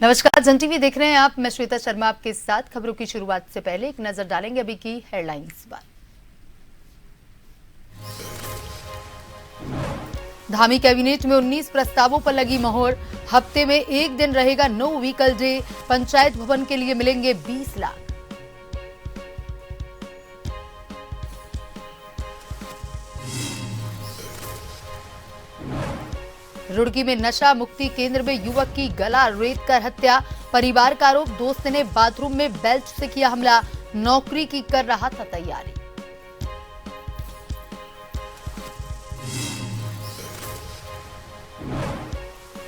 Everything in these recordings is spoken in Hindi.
नमस्कार, जन टीवी देख रहे हैं आप। मैं श्वेता शर्मा आपके साथ। खबरों की शुरुआत से पहले एक नजर डालेंगे अभी की हेडलाइंस पर। धामी कैबिनेट में 19 प्रस्तावों पर लगी मोहर। हफ्ते में एक दिन रहेगा नो व्हीकल डे। पंचायत भवन के लिए मिलेंगे 20 लाख। रुड़की में नशा मुक्ति केंद्र में युवक की गला रेत कर हत्या। परिवार का आरोप, दोस्त ने बाथरूम में बेल्ट से किया हमला। नौकरी की कर रहा था तैयारी।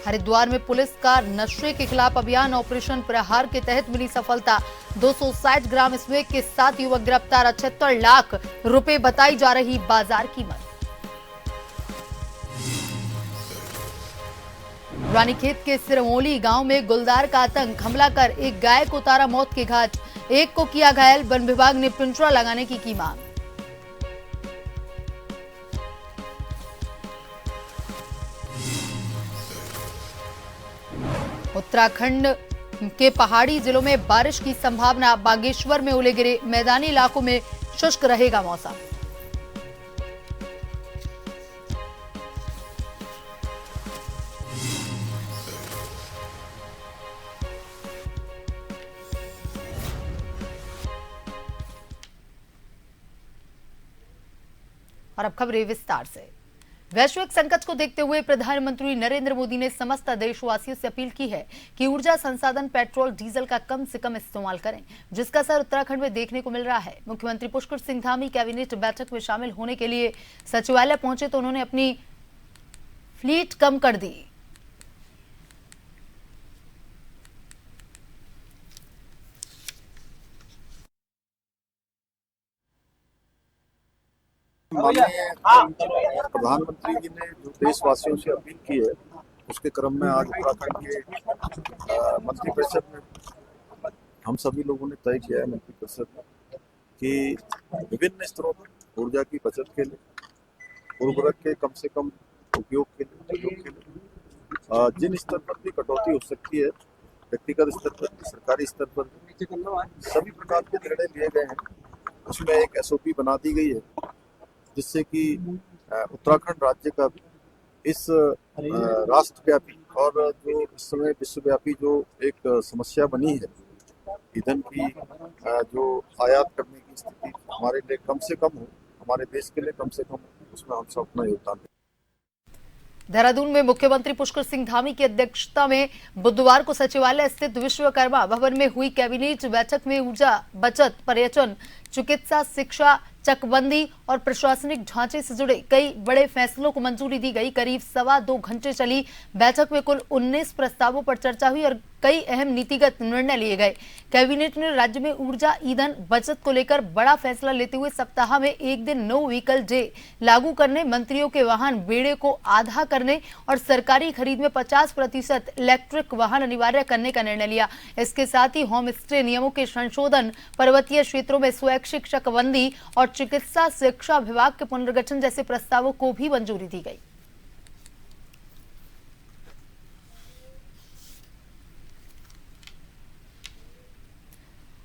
हरिद्वार में पुलिस का नशे के खिलाफ अभियान ऑपरेशन प्रहार के तहत मिली सफलता। 260 ग्राम स्मैक के 7 युवक गिरफ्तार। 78 लाख रुपए बताई जा रही बाजार कीमत। रानीखेत के सिरमौली गांव में गुलदार का आतंक। हमला कर एक गाय को उतारा मौत के घाट। एक को किया घायल। वन विभाग ने पिंजरा लगाने की मांग। उत्तराखंड के पहाड़ी जिलों में बारिश की संभावना। बागेश्वर में ओले गिरे। मैदानी इलाकों में शुष्क रहेगा मौसम। और अब खबरें विस्तार से। वैश्विक संकट को देखते हुए प्रधानमंत्री नरेंद्र मोदी ने समस्त देशवासियों से अपील की है कि ऊर्जा संसाधन पेट्रोल डीजल का कम से कम इस्तेमाल करें, जिसका असर उत्तराखंड में देखने को मिल रहा है। मुख्यमंत्री पुष्कर सिंह धामी कैबिनेट बैठक में शामिल होने के लिए सचिवालय पहुंचे तो उन्होंने अपनी फ्लीट कम कर दी। प्रधानमंत्री जी ने जो देशवासियों से अपील की है, उसके क्रम में आज उत्तराखंड के मंत्रिपरिषद में हम सभी लोगों ने तय किया है मंत्रिपरिषद में कि विभिन्न स्त्रोत ऊर्जा की बचत के लिए, उर्वरक के कम से कम उपयोग के लिए जिन स्तर पर भी कटौती हो सकती है, व्यक्तिगत स्तर पर, सरकारी स्तर पर सभी प्रकार के निर्णय लिए गए हैं। उसमें एक SOP बना दी गई है, जिससे कि उत्तराखंड राज्य का इस राष्ट्रव्यापी और जो इस समय विश्वव्यापी जो एक समस्या बनी है, ईंधन की जो आयात करने की स्थिति हमारे लिए कम से कम हो, हमारे देश के लिए कम से कम हो, उसमें हम सब अपना योगदान दें। देहरादून में मुख्यमंत्री पुष्कर सिंह धामी की अध्यक्षता में बुधवार को सचिवालय स्थित विश्वकर्मा भवन में हुई कैबिनेट बैठक में ऊर्जा बचत, पर्यटन, चिकित्सा, शिक्षा, चकबंदी और प्रशासनिक ढांचे से जुड़े कई बड़े फैसलों को मंजूरी दी गई। करीब 2.25 घंटे चली बैठक में कुल 19 प्रस्तावों पर चर्चा हुई और कई अहम नीतिगत निर्णय लिए गए। कैबिनेट ने राज्य में ऊर्जा ईंधन बचत को लेकर बड़ा फैसला लेते हुए सप्ताह में एक दिन नो व्हीकल डे लागू करने, मंत्रियों के वाहन बेड़े को आधा करने और सरकारी खरीद में 50% इलेक्ट्रिक वाहन अनिवार्य करने का निर्णय लिया। इसके साथ ही होम स्टे नियमों के संशोधन, पर्वतीय क्षेत्रों में स्वैच्छिक चकबंदी और चिकित्सा शिक्षा विभाग के पुनर्गठन जैसे प्रस्तावों को भी मंजूरी दी गई।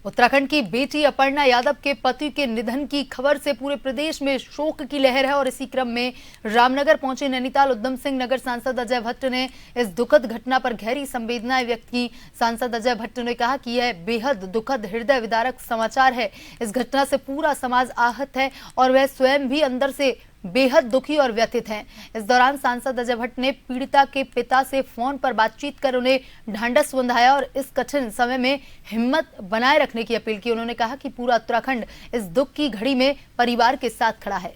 उत्तराखंड की बेटी अपर्णा यादव के पति के निधन की खबर से पूरे प्रदेश में शोक की लहर है और इसी क्रम में रामनगर पहुंचे नैनीताल उधम सिंह नगर सांसद अजय भट्ट ने इस दुखद घटना पर गहरी संवेदनाएं व्यक्त की। सांसद अजय भट्ट ने कहा कि यह बेहद दुखद, हृदय विदारक समाचार है। इस घटना से पूरा समाज आहत है और वह स्वयं भी अंदर से बेहद दुखी और व्यथित हैं। इस दौरान सांसद अजय भट्ट ने पीड़िता के पिता से फोन पर बातचीत कर उन्हें ढांढस बंधाया और इस कठिन समय में हिम्मत बनाए रखने की अपील की। उन्होंने कहा कि पूरा उत्तराखंड इस दुख की घड़ी में परिवार के साथ खड़ा है।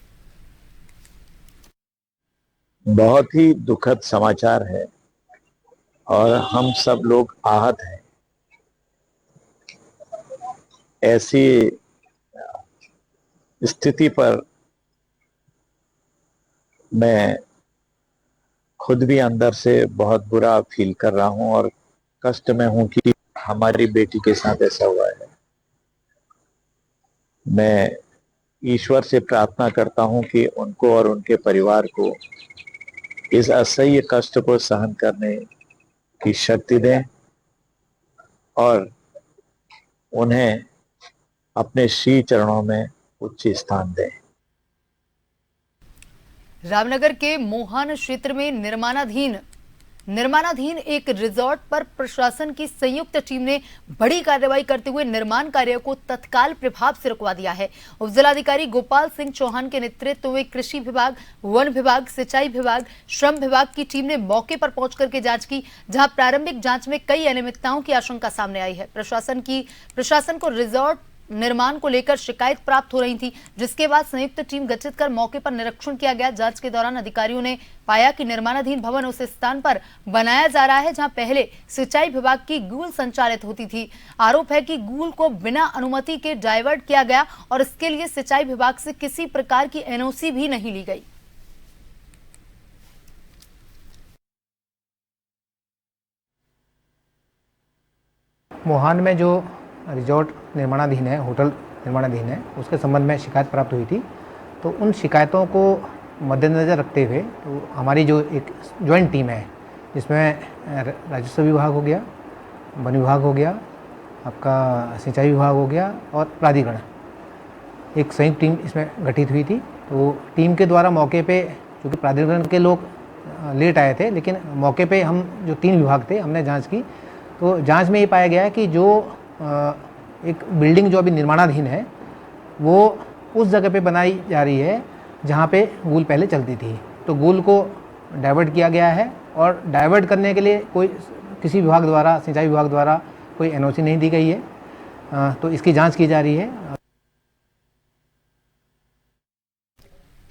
बहुत ही दुखद समाचार है और हम सब लोग आहत हैं। ऐसी स्थिति पर मैं खुद भी अंदर से बहुत बुरा फील कर रहा हूं और कष्ट में हूं कि हमारी बेटी के साथ ऐसा हुआ है। मैं ईश्वर से प्रार्थना करता हूं कि उनको और उनके परिवार को इस असह्य कष्ट को सहन करने की शक्ति दें और उन्हें अपने श्री चरणों में उच्च स्थान दें। रामनगर के मोहन क्षेत्र में निर्माणाधीन एक रिजॉर्ट पर प्रशासन की संयुक्त टीम ने बड़ी कार्रवाई करते हुए निर्माण कार्य को तत्काल प्रभाव से रुकवा दिया है। उपजिलाधिकारी गोपाल सिंह चौहान के नेतृत्व में कृषि विभाग, वन विभाग, सिंचाई विभाग, श्रम विभाग की टीम ने मौके पर पहुंच करके जांच की, जहां प्रारंभिक जांच में कई अनियमितताओं की आशंका सामने आई है। प्रशासन को रिजॉर्ट निर्माण को लेकर शिकायत प्राप्त हो रही थी, जिसके बाद संयुक्त टीम गठित कर मौके पर निरीक्षण किया गया। जांच के दौरान अधिकारियों ने पाया कि निर्माणाधीन भवन उस स्थान पर बनाया जा रहा है जहां पहले सिंचाई विभाग की गूल संचालित होती थी। आरोप है कि गूल को बिना अनुमति के डायवर्ट किया गया और इसके लिए सिंचाई विभाग से किसी प्रकार की एनओसी भी नहीं ली गई। मोहान में जो रिजॉर्ट निर्माणाधीन है, होटल निर्माणाधीन है, उसके संबंध में शिकायत प्राप्त हुई थी। तो उन शिकायतों को मद्देनज़र रखते हुए तो हमारी जो एक जॉइंट टीम है, जिसमें राजस्व विभाग हो गया, वन विभाग हो गया, आपका सिंचाई विभाग हो गया और प्राधिकरण, एक संयुक्त टीम इसमें गठित हुई थी। तो टीम के द्वारा मौके पे, चूँकि प्राधिकरण के लोग लेट आए थे, लेकिन मौके पे हम जो 3 विभाग थे, हमने जांच की। तो जांच में ये पाया गया है कि जो एक बिल्डिंग जो अभी निर्माणाधीन है, वो उस जगह पे बनाई जा रही है जहाँ पे गूल पहले चलती थी। तो गूल को डाइवर्ट किया गया है और डाइवर्ट करने के लिए किसी विभाग द्वारा, सिंचाई विभाग द्वारा कोई एनओसी नहीं दी गई है। तो इसकी जांच की जा रही है।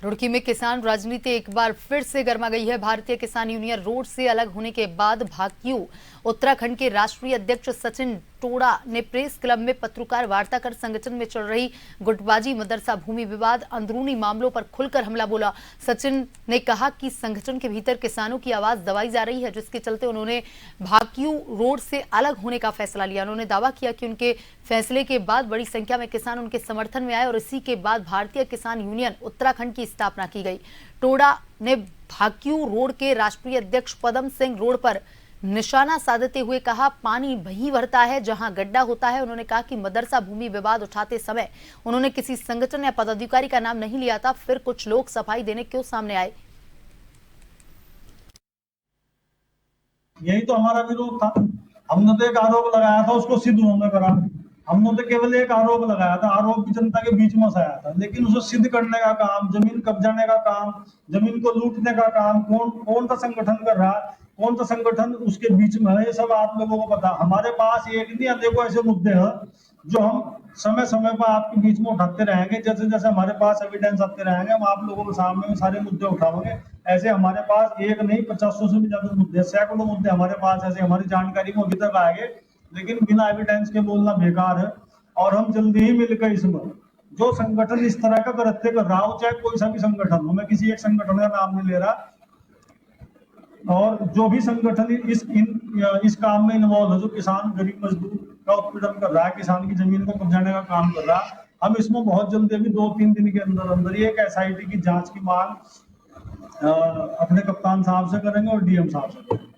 रुड़की में किसान राजनीति एक बार फिर से गर्मा गई है। भारतीय किसान यूनियन रोड से अलग होने के बाद भाकियू उत्तराखंड के राष्ट्रीय अध्यक्ष सचिन टोडा ने प्रेस क्लब में पत्रकार वार्ता कर संगठन में चल रही गुटबाजी, मदरसा भूमि विवाद, अंदरूनी मामलों पर खुलकर हमला बोला। सचिन ने कहा कि संगठन के भीतर किसानों की आवाज दबाई जा रही है, जिसके चलते उन्होंने भाकियू रोड से अलग होने का फैसला लिया। उन्होंने दावा किया कि उनके फैसले के बाद बड़ी संख्या में किसान उनके समर्थन में आए और इसी के बाद भारतीय किसान यूनियन उत्तराखंड की स्थापना की गई। टोडा ने भाकियू रोड के राष्ट्रीय अध्यक्ष पदम सिंह रोड पर निशाना साधते हुए कहा, पानी वहीं भरता है जहां गड्ढा होता है। उन्होंने कहा कि मदरसा भूमि विवाद उठाते समय उन्होंने किसी संगठन या पदाधिकारी का नाम नहीं लिया था, फिर कुछ लोग सफाई देने क्यों सामने आए। यही तो हमारा विरोध था। हमने तो एक आरोप लगाया था, उसको सिद्ध उन्होंने करा। हमने तो केवल एक आरोप लगाया था, आरोप भी जनता के बीच में आया था, लेकिन उसे सिद्ध करने का काम, जमीन कब्जाने का काम, जमीन को लूटने का काम कौन सा संगठन कर रहा है, कौन सा संगठन उसके बीच में है, ये सब आप लोगों को पता। हमारे पास एक नहीं, देखो ऐसे मुद्दे हैं जो हम समय समय पर आपके बीच में उठाते रहेंगे। जैसे जैसे हमारे पास एविडेंस आते रहेंगे, हम आप लोगों के सामने में सारे मुद्दे उठाएंगे। ऐसे हमारे पास एक नहीं, 50 से भी ज्यादा मुद्दे, सैकड़ों मुद्दे हमारे पास ऐसे हमारी जानकारी में अभी तक आएंगे, लेकिन बिना एविडेंस के बोलना बेकार है। और हम जल्दी ही मिलकर इसमें, जो संगठन इस तरह का कृत्य कर रहा हो, चाहे कोई सा भी संगठन हो, मैं किसी एक संगठन का नाम नहीं ले रहा, और जो भी संगठन इस काम में इन्वॉल्व है, जो किसान गरीब मजदूर का उत्पीड़न कर रहा है, किसान की जमीन को कब्जाने का काम कर रहा है, हम इसमें बहुत जल्दी, अभी 2-3 दिन के अंदर अंदर ही एक एसआईटी की जांच की मांग अपने कप्तान साहब से करेंगे और डीएम साहब से करेंगे।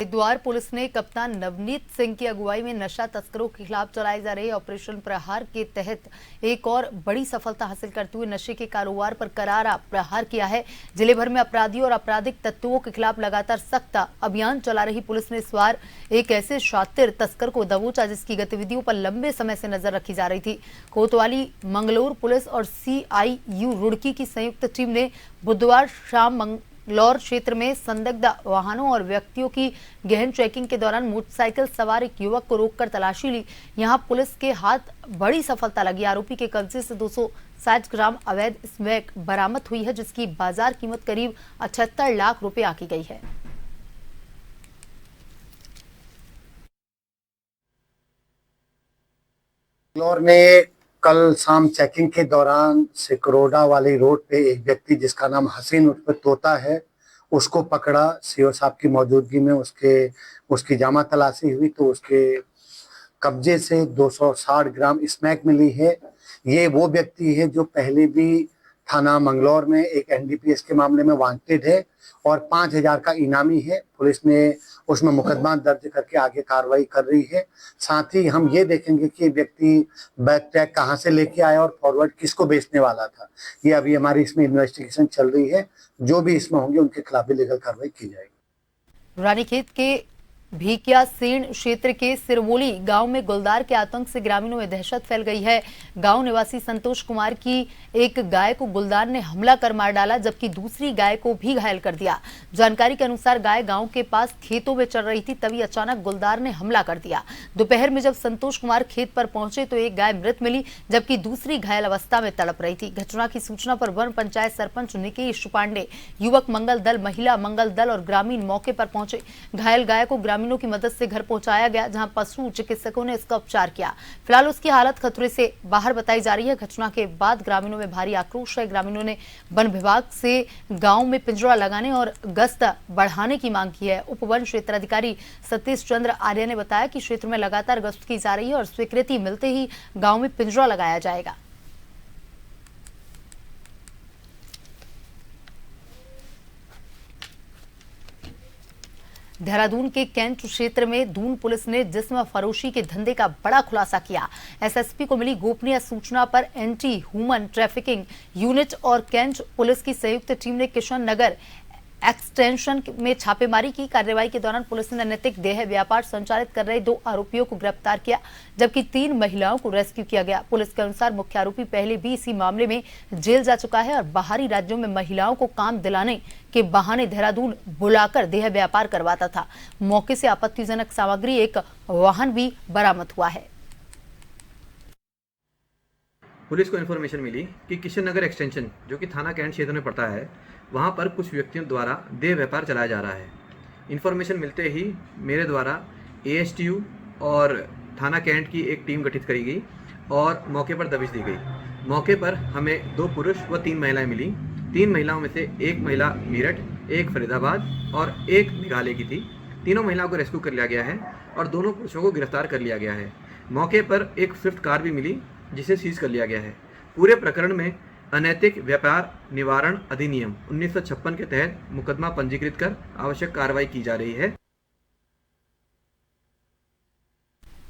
हरिद्वार पुलिस ने कप्तान नवनीत सिंह की अगुवाई में नशा तस्करों के खिलाफ चलाए जा रहे ऑपरेशन प्रहार के तहत एक और बड़ी सफलता हासिल करते हुए नशे के कारोबार पर करारा प्रहार किया है। जिले भर में अपराधियों और आपराधिक तत्वों के खिलाफ लगातार सख्त अभियान चला रही पुलिस ने इस बार एक ऐसे शातिर तस्कर को दबोचा जिसकी गतिविधियों पर लंबे समय से नजर रखी जा रही थी। कोतवाली मंगलौर पुलिस और CIU रुड़की की संयुक्त टीम ने बुधवार शाम मंगलौर क्षेत्र में संदिग्ध वाहनों और व्यक्तियों की गहन चेकिंग के दौरान मोटरसाइकिल सवार एक युवक को रोककर तलाशी ली। यहां पुलिस के हाथ बड़ी सफलता लगी। आरोपी के कब्जे से 260 ग्राम अवैध स्मैक बरामद हुई है, जिसकी बाजार कीमत करीब 78 लाख रुपए आंकी गई है। मंगलौर में कल शाम चेकिंग के दौरान सिकरोडा वाली रोड पे एक व्यक्ति जिसका नाम हसीन उर्फ तोता है, उसको पकड़ा। सीओ साहब की मौजूदगी में उसकी जामा तलाशी हुई तो उसके कब्जे से 260 ग्राम स्मैक मिली है। ये वो व्यक्ति है जो पहले भी थाना मंगलौर में एक एनडीपीएस के मामले में वांटेड है और 5,000 का इनामी है। पुलिस ने उसमें मुकदमा दर्ज करके आगे कार्रवाई कर रही है। साथ ही हम ये देखेंगे कि व्यक्ति बैग टैग कहाँ से लेके आया और फॉरवर्ड किसको बेचने वाला था। ये अभी हमारी इसमें इन्वेस्टिगेशन चल रही है। जो भी इसमें होंगे उनके खिलाफ भी लीगल कार्रवाई की जाएगी। रानीखेत के भीकिया सेण क्षेत्र के सिरमोली गांव में गुलदार के आतंक से ग्रामीणों में दहशत फैल गई है। गांव निवासी संतोष कुमार की एक गाय को गुलदार ने हमला कर मार डाला, जबकि दूसरी गाय को भी घायल कर दिया। जानकारी के अनुसार गाय गांव के पास खेतों में चल रही थी, तभी अचानक गुलदार ने हमला कर दिया। दोपहर में जब संतोष कुमार खेत पर पहुंचे तो एक गाय मृत मिली, जबकि दूसरी घायल अवस्था में तड़प रही थी। घटना की सूचना पर वन पंचायत सरपंच निकेश पांडे, युवक मंगल दल, महिला मंगल दल और ग्रामीण मौके पर पहुंचे। घायल गाय को ग्रामीणों की मदद से घर पहुंचाया गया, जहां पशु चिकित्सकों ने इसका उपचार किया। फिलहाल उसकी हालत खतरे से बाहर बताई जा रही है। घटना के बाद ग्रामीणों में भारी आक्रोश है। ग्रामीणों ने वन विभाग से गांव में पिंजरा लगाने और गश्त बढ़ाने की मांग की है। उप वन क्षेत्राधिकारी सतीश चंद्र आर्य ने बताया कि क्षेत्र में लगातार गश्त की जा रही है और स्वीकृति मिलते ही गांव में पिंजरा लगाया जाएगा। देहरादून के कैंट क्षेत्र में दून पुलिस ने जिस्म फरोशी के धंधे का बड़ा खुलासा किया। एसएसपी को मिली गोपनीय सूचना पर एंटी ह्यूमन ट्रैफिकिंग यूनिट और कैंट पुलिस की संयुक्त टीम ने किशन नगर एक्सटेंशन में छापेमारी की। कार्रवाई के दौरान पुलिस ने अनैतिक देह व्यापार संचालित कर रहे 2 आरोपियों को गिरफ्तार किया, जबकि 3 महिलाओं को रेस्क्यू किया गया। पुलिस के अनुसार मुख्य आरोपी पहले भी इसी मामले में जेल जा चुका है और बाहरी राज्यों में महिलाओं को काम दिलाने के बहाने देहरादून बुलाकर देह व्यापार करवाता था। मौके से आपत्तिजनक सामग्री, एक वाहन भी बरामद हुआ है। पुलिस को इन्फॉर्मेशन मिली कि किशन नगर एक्सटेंशन, जो कि थाना कैंट क्षेत्र में पड़ता है, वहाँ पर कुछ व्यक्तियों द्वारा देह व्यापार चलाया जा रहा है। इन्फॉर्मेशन मिलते ही मेरे द्वारा एएसटीयू और थाना कैंट की एक टीम गठित करी गई और मौके पर दबिश दी गई। मौके पर हमें 2 पुरुष व 3 महिलाएं मिली। 3 महिलाओं में से एक महिला मेरठ, एक फरीदाबाद और एक मेघालय की थी। तीनों महिलाओं को रेस्क्यू कर लिया गया है और दोनों पुरुषों को गिरफ्तार कर लिया गया है। मौके पर एक स्विफ्ट कार भी मिली, जिसे सीज कर लिया गया है। पूरे प्रकरण में अनैतिक व्यापार निवारण अधिनियम 1956 के तहत मुकदमा पंजीकृत कर आवश्यक कार्रवाई की जा रही है।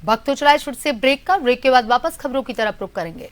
वक्त तो चला फिर से ब्रेक का। ब्रेक के बाद वापस खबरों की तरफ रुख करेंगे।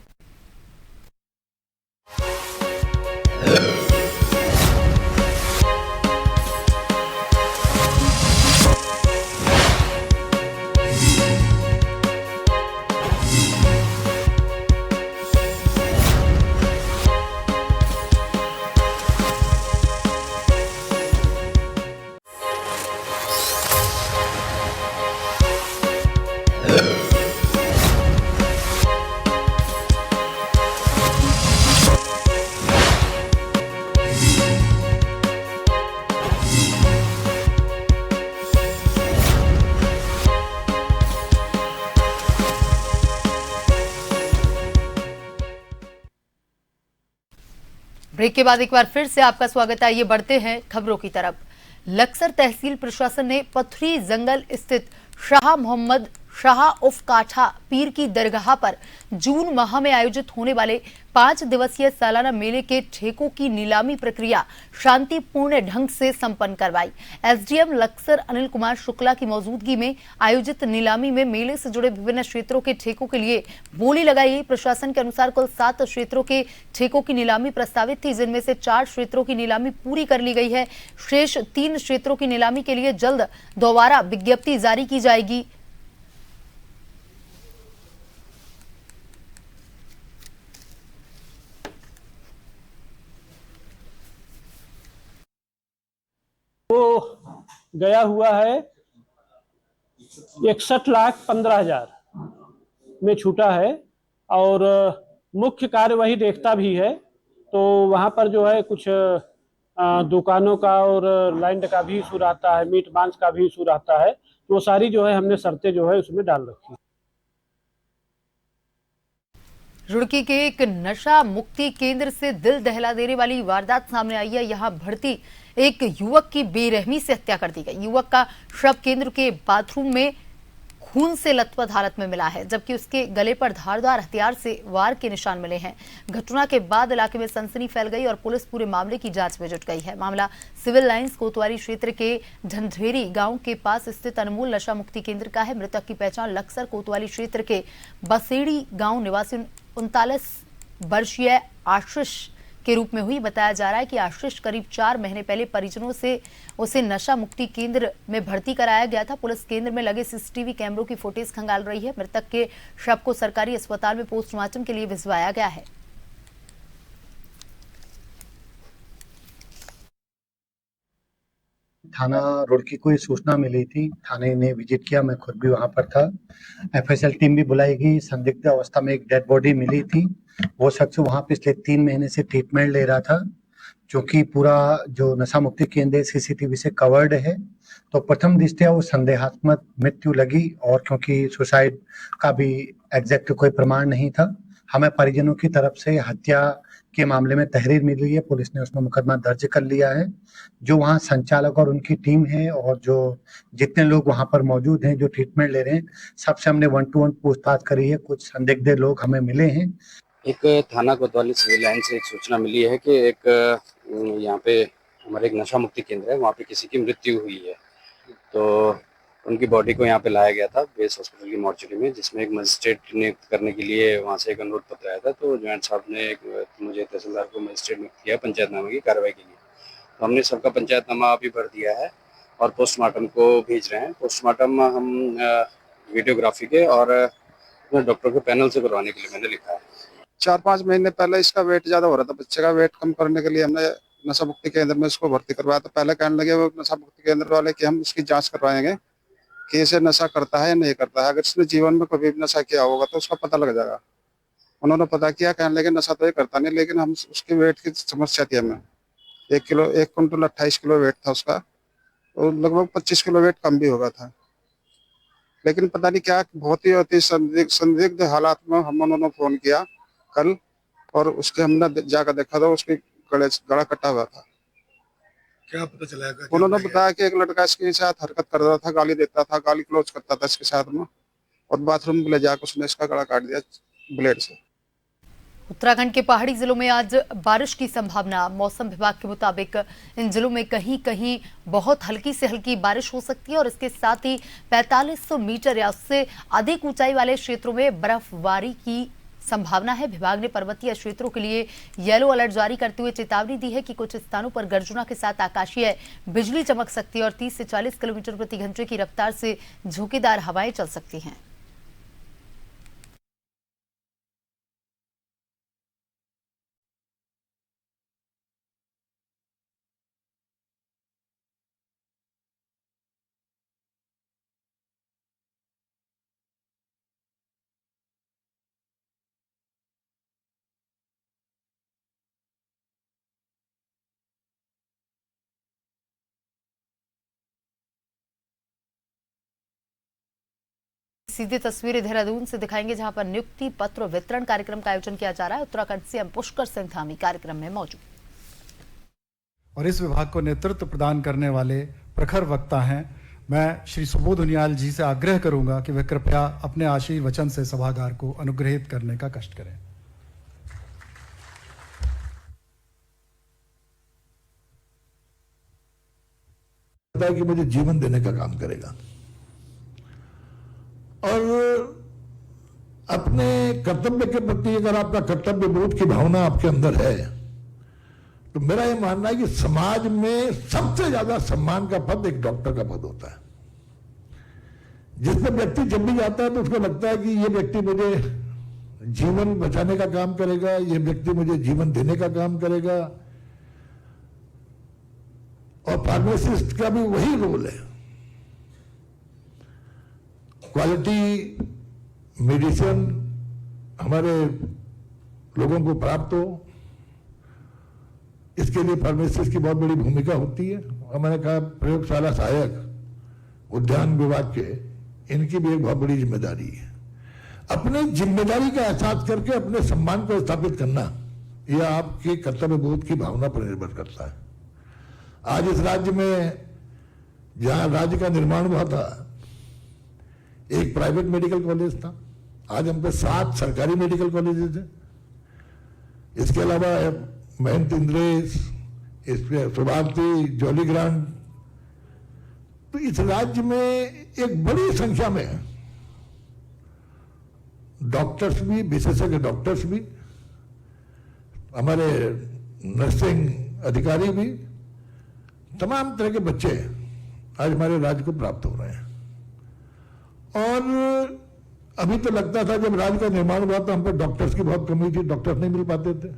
ब्रेक के बाद एक बार फिर से आपका स्वागत है। आइए बढ़ते हैं खबरों की तरफ। लक्सर तहसील प्रशासन ने पथरी जंगल स्थित शाह मोहम्मद शाह उफ काठा पीर की दरगाह पर जून माह में आयोजित होने वाले 5 दिवसीय सालाना मेले के ठेकों की नीलामी प्रक्रिया शांतिपूर्ण ढंग से संपन्न करवाई। एसडीएम लक्सर अनिल कुमार शुक्ला की मौजूदगी में आयोजित नीलामी में मेले से जुड़े विभिन्न क्षेत्रों के ठेकों के लिए बोली लगाई गई। प्रशासन के अनुसार कुल 7 क्षेत्रों के ठेकों की नीलामी प्रस्तावित थी, जिनमें से 4 क्षेत्रों की नीलामी पूरी कर ली गई है। शेष 3 क्षेत्रों की नीलामी के लिए जल्द दोबारा विज्ञप्ति जारी की जाएगी। वो गया हुआ है 61,15,000 में छूटा है और मुख्य कार्य वही देखता भी है। तो वहाँ पर जो है कुछ दुकानों का और लैंड का भी इशू रहता है, मीट मांस का भी इशू रहता है। तो वो सारी जो है हमने शर्तें जो है उसमें डाल रखी है। रुड़की के एक नशा मुक्ति केंद्र से दिल दहला देने वाली वारदात सामने आई है। यहां भर्ती एक युवक की बेरहमी से हत्या कर दी गई। युवक का शव केंद्र के बाथरूम में खून से लथपथ हालत में मिला है, जबकि उसके गले पर धारदार हथियार से वार के निशान मिले हैं। घटना के बाद इलाके में सनसनी फैल गई और पुलिस पूरे मामले की जांच में जुट गई है। मामला सिविल लाइंस कोतवाली क्षेत्र के झंझेरी गांव के पास स्थित अनमोल नशा मुक्ति केंद्र का है। मृतक की पहचान लक्सर कोतवाली क्षेत्र के बसेड़ी गांव निवासी 39 वर्षीय आशीष के रूप में हुई। बताया जा रहा है कि आशीष करीब 4 महीने पहले परिजनों से उसे नशा मुक्ति केंद्र में भर्ती कराया गया था। पुलिस केंद्र में लगे सीसीटीवी कैमरों की फुटेज खंगाल रही है। मृतक के शव को सरकारी अस्पताल में पोस्टमार्टम के लिए भिजवाया गया है। थाना रोड की कोई सूचना मिली थी, थाने ने विजिट किया, मैं खुद भी वहां पर था। एफएसएल टीम भी बुलाई गई। संदिग्ध अवस्था में एक डेड बॉडी मिली थी। वो शख्स वहां पिछले 3 महीने से ट्रीटमेंट ले रहा था, जो कि पूरा जो नशा मुक्ति केंद्र सीसीटीवी से कवर्ड है। तो प्रथम दृष्टया वो संदेहात्मक मृत्यु लगी, और क्योंकि सुसाइड का भी एग्जैक्ट कोई प्रमाण नहीं था, हमें परिजनों की तरफ से हत्या के मामले में तहरीर मिली है। पुलिस ने उसमें मुकदमा दर्ज कर लिया है। जो वहाँ संचालक और उनकी टीम है और जो जितने लोग वहाँ पर मौजूद हैं जो ट्रीटमेंट ले रहे हैं, सबसे हमने 1-to-1 पूछताछ करी है। कुछ संदिग्ध लोग हमें मिले हैं। एक थाना कोतवाली सिविल लाइन से एक सूचना मिली है कि एक यहाँ पे हमारे एक नशा मुक्ति केंद्र है, वहाँ पे किसी की मृत्यु हुई है। तो उनकी बॉडी को यहाँ पे लाया गया था बेस हॉस्पिटल की मॉर्चरी में, जिसमें एक मजिस्ट्रेट नियुक्त करने के लिए वहाँ से एक अनुरोध पत्र आया था। तो ज्वाइंट साहब ने मुझे तहसीलदार को मजिस्ट्रेट नियुक्त किया पंचायतनामे की कार्रवाई के लिए। तो हमने सबका पंचायतनामा अभी भर दिया है और पोस्टमार्टम को भेज रहे हैं। पोस्टमार्टम हम वीडियोग्राफी के और डॉक्टर के पैनल से करवाने के लिए मैंने लिखा है। 4-5 महीने पहले इसका वेट ज्यादा हो रहा था। बच्चे का वेट कम करने के लिए हमने नशा मुक्ति केंद्र में इसको भर्ती करवाया। तो पहले कहने लगे वो नशा मुक्ति केंद्र वाले कि हम इसकी जांच करवाएंगे कि इसे नशा करता है या नहीं करता है। अगर इसने जीवन में कभी भी नशा किया होगा तो उसका पता लग जाएगा। उन्होंने पता किया, कहने लगे नशा तो ये करता नहीं, लेकिन हम उसके वेट की समस्या थी। हमें 1 क्विंटल 28 किलो वेट था उसका, और लगभग 25 किलो वेट कम भी होगा था। लेकिन पता नहीं क्या बहुत ही अति संदिग्ध हालात में हम उन्होंने फोन किया कल, और उसके हमने जाकर देखा तो उसके गला कटा हुआ था। क्या पता चला? उन्होंने बताया कि एक लड़का इसके साथ हरकत कर रहा था, गाली देता था, गाली क्लोज करता था इसके साथ में, और बाथरूम में ले जाकर उसने इसका गला काट दिया ब्लेड से। उत्तराखंड के पहाड़ी जिलों में आज बारिश की संभावना। मौसम विभाग के मुताबिक इन जिलों में कहीं कहीं बहुत हल्की से हल्की बारिश हो सकती है और इसके साथ ही 4500 मीटर या उससे अधिक ऊंचाई वाले क्षेत्रों में बर्फबारी की संभावना है। विभाग ने पर्वतीय क्षेत्रों के लिए येलो अलर्ट जारी करते हुए चेतावनी दी है कि कुछ स्थानों पर गर्जना के साथ आकाशीय बिजली चमक सकती है और 30 से 40 किलोमीटर प्रति घंटे की रफ्तार से झोंकेदार हवाएं चल सकती हैं। सीधी तस्वीरें देहरादून से दिखाएंगे, जहां पर नियुक्ति पत्र वितरण कार्यक्रम का आयोजन किया जा रहा है। उत्तराखंड सीएम पुष्कर सिंह धामी कार्यक्रम में मौजूद। और इस विभाग को नेतृत्व प्रदान करने वाले प्रखर वक्ता हैं। मैं श्री सुबोध उनियाल जी से आग्रह करूंगा कि वे कृपया अपने आशीर्वचन से सभागार को अनुग्रहित करने का कष्ट करें। कि मुझे जीवन देने का काम करेगा और अपने कर्तव्य के प्रति अगर आपका कर्तव्य बोध की भावना आपके अंदर है तो मेरा यह मानना है कि समाज में सबसे ज्यादा सम्मान का पद एक डॉक्टर का पद होता है, जिसमें व्यक्ति जब भी जाता है तो उसको लगता है कि ये व्यक्ति मुझे जीवन बचाने का काम करेगा, ये व्यक्ति मुझे जीवन देने का काम करेगा। और फार्मासिस्ट का भी वही रोल है, क्वालिटी मेडिसिन हमारे लोगों को प्राप्त हो, इसके लिए फार्मासिस्ट की बहुत बड़ी भूमिका होती है। और मैंने कहा प्रयोगशाला सहायक उद्यान विभाग के, इनकी भी एक बहुत बड़ी जिम्मेदारी है। अपनी जिम्मेदारी का एहसास करके अपने सम्मान को स्थापित करना, यह आपके कर्तव्य बोध की भावना पर निर्भर करता है। आज इस राज्य में जहां राज्य का निर्माण हुआ था, एक प्राइवेट मेडिकल कॉलेज था, आज हम पे 7 सरकारी मेडिकल कॉलेजेस हैं। इसके अलावा महंत इंद्रेश, इसमें सुभांति, जॉली ग्रांट। तो इस राज्य में एक बड़ी संख्या में डॉक्टर्स भी, विशेषज्ञ डॉक्टर्स भी, हमारे नर्सिंग अधिकारी भी, तमाम तरह के बच्चे आज हमारे राज्य को प्राप्त हो रहे हैं। और अभी तो लगता था जब राज्य का निर्माण हुआ तो हम पे डॉक्टर्स की बहुत कमी थी, डॉक्टर्स नहीं मिल पाते थे।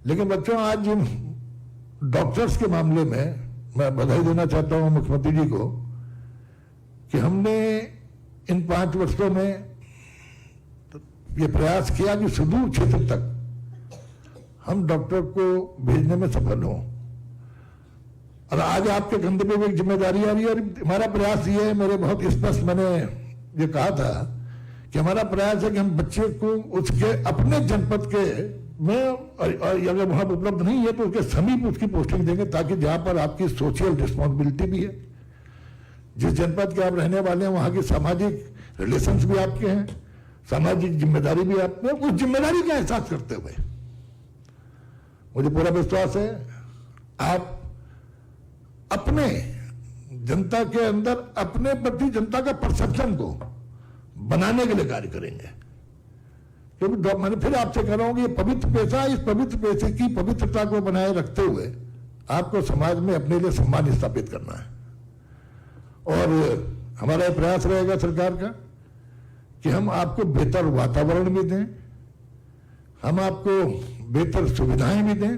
लेकिन बच्चों, आज डॉक्टर्स के मामले में मैं बधाई देना चाहता हूं मुख्यमंत्री जी को कि हमने इन 5 वर्षों में ये प्रयास किया कि सुदूर क्षेत्र तक हम डॉक्टर को भेजने में सफल हों। और आज आपके कंधे पे भी एक जिम्मेदारी आ रही है और हमारा प्रयास ये है, मेरे बहुत स्पष्ट मैंने ये कहा था कि हमारा प्रयास है कि हम बच्चे को उसके अपने जनपद के में, और अगर वहां उपलब्ध नहीं है तो उसके समीप उसकी पोस्टिंग देंगे, ताकि जहां पर आपकी सोशल रिस्पॉन्सिबिलिटी भी है, जिस जनपद के आप रहने वाले हैं वहां की सामाजिक रिलेशंस भी आपके हैं, सामाजिक जिम्मेदारी भी आपके, उस जिम्मेदारी का एहसास करते हुए मुझे पूरा विश्वास है आप अपने जनता के अंदर अपने प्रति जनता का परसेप्शन को बनाने के लिए कार्य करेंगे। क्योंकि मैंने फिर आपसे कह रहा हूं कि ये पवित्र पेशा, इस पवित्र पेशे की पवित्रता को बनाए रखते हुए आपको समाज में अपने लिए सम्मान स्थापित करना है। और हमारा प्रयास रहेगा सरकार का कि हम आपको बेहतर वातावरण भी दें, हम आपको बेहतर सुविधाएं भी दें,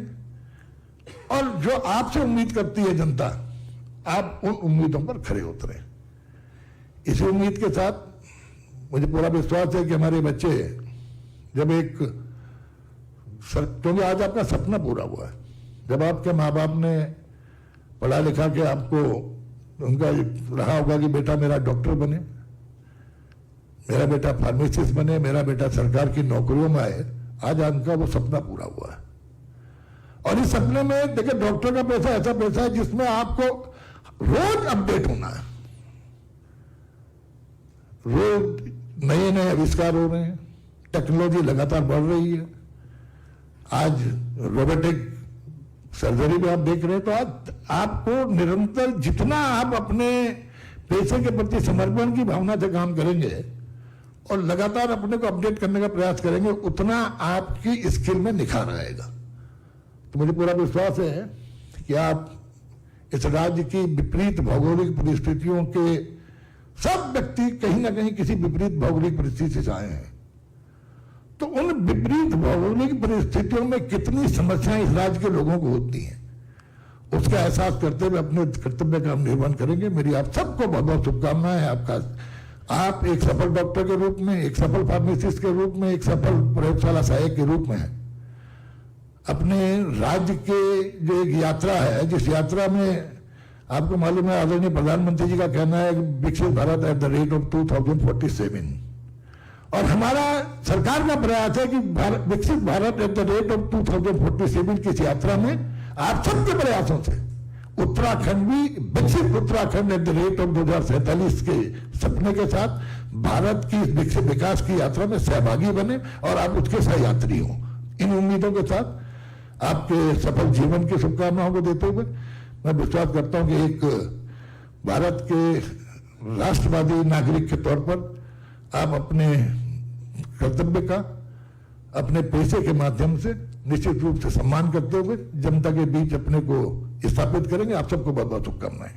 और जो आपसे उम्मीद करती है जनता, आप उन उम्मीदों पर खरे उतरें। इसी उम्मीद के साथ मुझे पूरा विश्वास है कि हमारे बच्चे जब क्योंकि आज आपका सपना पूरा हुआ है, जब आपके माँ बाप ने पढ़ा लिखा के आपको, उनका रहा होगा कि बेटा मेरा डॉक्टर बने, मेरा बेटा फार्मासिस्ट बने, मेरा बेटा सरकार की नौकरियों में आए, आज उनका वो सपना पूरा हुआ है। और इस सपने में देखिए, डॉक्टर का पैसा ऐसा पैसा है जिसमें आपको रोज अपडेट होना है, रोज नए नए आविष्कार हो रहे हैं, टेक्नोलॉजी लगातार बढ़ रही है। आज रोबोटिक सर्जरी में आप देख रहे हैं, तो आज आपको निरंतर जितना आप अपने पेशे के प्रति समर्पण की भावना से काम करेंगे और लगातार अपने को अपडेट करने का प्रयास करेंगे, उतना आपकी स्किल में निखार आएगा। तो मुझे पूरा विश्वास है कि आप इस राज्य की विपरीत भौगोलिक परिस्थितियों के, सब व्यक्ति कहीं ना कहीं किसी विपरीत भौगोलिक परिस्थिति से आए हैं, तो उन विपरीत भौगोलिक परिस्थितियों में कितनी समस्याएं इस राज्य के लोगों को होती हैं, उसका एहसास करते हुए अपने कर्तव्य का निर्वहन करेंगे। मेरी आप सबको बहुत बहुत शुभकामनाएं। आप एक सफल डॉक्टर के रूप में, एक सफल फार्मासिस्ट के रूप में, एक सफल प्रयोगशाला सहायक के रूप में अपने राज्य के जो एक यात्रा है, जिस यात्रा में आपको मालूम है आदरणीय प्रधानमंत्री जी का कहना है विकसित Bharat at the rate of 2047, और हमारा सरकार का प्रयास है कि विकसित Bharat at the rate of 2047 की इस यात्रा में आप सबके प्रयासों से उत्तराखंड भी विकसित Uttarakhand at the rate of 2047 के सपने के साथ भारत की विकसित विकास की यात्रा में सहभागी बने और आप उसके सहयात्री हों। इन उम्मीदों के साथ आपके सफल जीवन की शुभकामनाओं को देते हुए मैं विश्वास करता हूं कि एक भारत के राष्ट्रवादी नागरिक के तौर पर आप अपने कर्तव्य का अपने पेशे के माध्यम से निश्चित रूप से सम्मान करते हुए जनता के बीच अपने को स्थापित करेंगे। आप सबको बहुत बहुत शुभकामनाएं।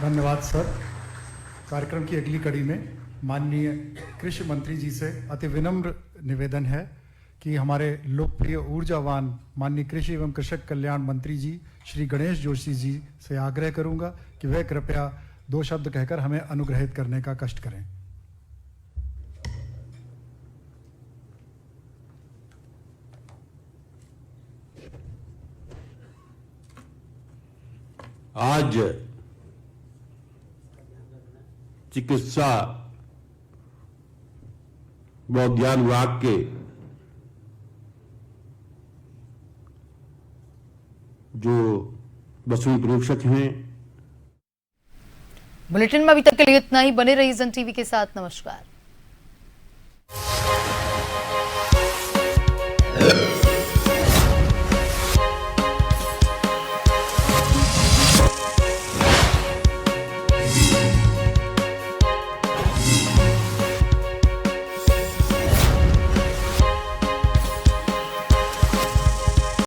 धन्यवाद सर। कार्यक्रम की अगली कड़ी में माननीय कृषि मंत्री जी से अति विनम्र निवेदन है कि हमारे लोकप्रिय ऊर्जावान माननीय कृषि एवं कृषक कल्याण मंत्री जी श्री गणेश जोशी जी से आग्रह करूंगा कि वे कृपया 2 शब्द कहकर हमें अनुग्रहित करने का कष्ट करें। आज चिकित्सा व ज्ञान विभाग के जो वसूली परीक्षक हैं बुलेटिन में अभी तक के लिए इतना ही। बने रहिए जन टीवी के साथ। नमस्कार।